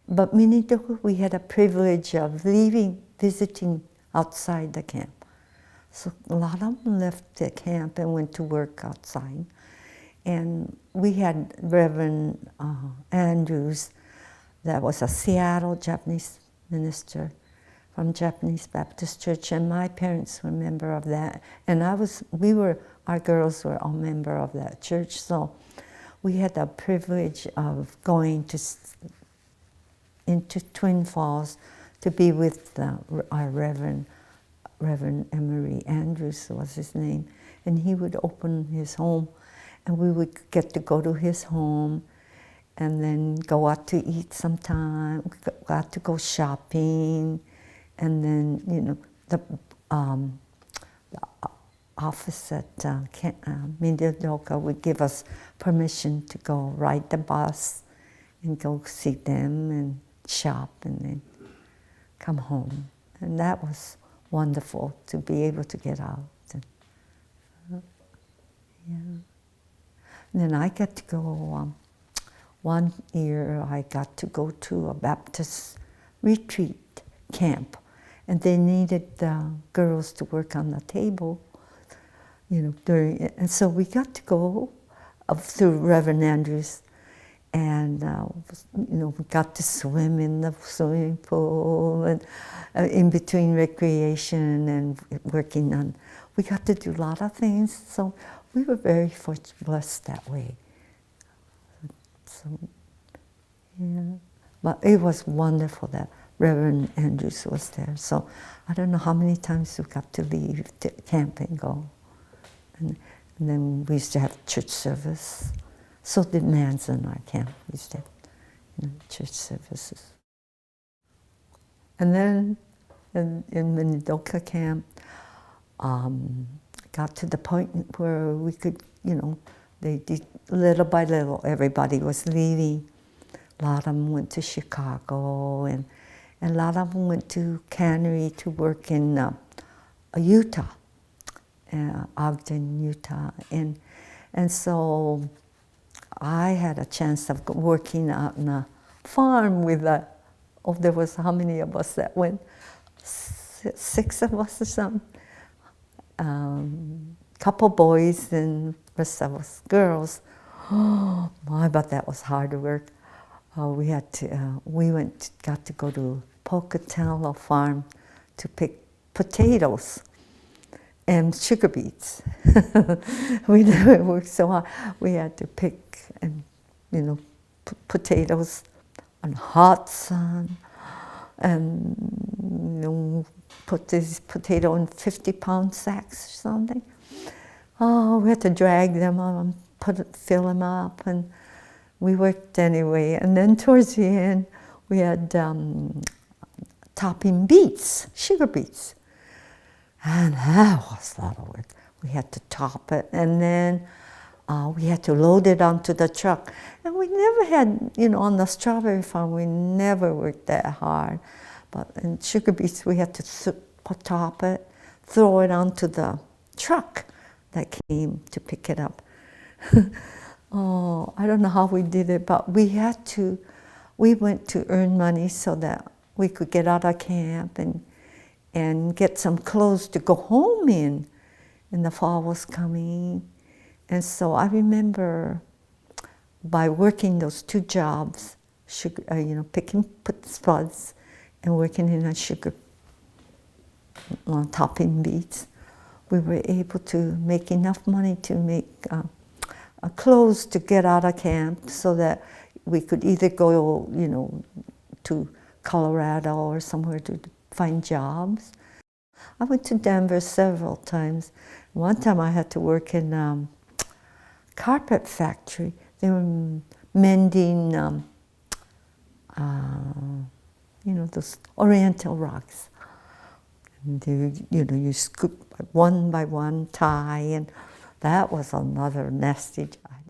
But Minidoko, we had a privilege of visiting outside the camp. So a lot of them left the camp and went to work outside. And we had Reverend Andrews, that was a Seattle Japanese minister from Japanese Baptist Church, and my parents were a member of that. And our girls were all member of that church, so we had the privilege of going into Twin Falls to be with our Reverend Emery Andrews was his name, and he would open his home, and we would get to go to his home, and then go out to eat sometime, go out to go shopping, and then, you know, the office at Minidoko would give us permission to go ride the bus and go see them and shop and then come home. And that was wonderful to be able to get out. And, yeah. And then I got to go, one year I got to go to a Baptist retreat camp, and they needed girls to work on the table, you know, and so we got to go through Reverend Andrews, and you know, we got to swim in the swimming pool, and in between recreation and working on, we got to do a lot of things. So we were very blessed that way. So, yeah, but it was wonderful that Reverend Andrews was there. So I don't know how many times we got to leave to camp and go. And then we used to have church service. So did Manson, our camp. We used to have, you know, church services. And then in Minidoko camp, got to the point where we could, you know, they did little by little, everybody was leaving. A lot of them went to Chicago, and a lot of them went to cannery to work in Utah, Ogden, Utah. And so I had a chance of working out on a farm with there was how many of us that went? 6 of us or something. Couple boys and the rest of us girls. Oh my, but that was hard work. We got to go to Pocatello farm to pick potatoes and sugar beets. We never worked so hard. We had to pick, and you know, potatoes on hot sun, and you know, put this potato in 50-pound sacks or something. Oh, we had to drag them on, fill them up, and we worked anyway. And then towards the end, we had topping beets, sugar beets. And that was a lot of work. We had to top it, and then we had to load it onto the truck. And we never had, you know, on the strawberry farm, we never worked that hard. But in sugar beets, we had to top it, throw it onto the truck that came to pick it up. Oh, I don't know how we did it, but we went to earn money so that we could get out of camp and get some clothes to go home in. And the fall was coming. And so I remember by working those 2 jobs, you know, picking spuds and working in a sugar, topping beets, we were able to make enough money to make clothes to get out of camp so that we could either go, you know, to Colorado or somewhere to find jobs. I went to Denver several times. One time I had to work in a carpet factory. They were mending, you know, those oriental rugs. And you scoop one by one, tie, and that was another nasty job.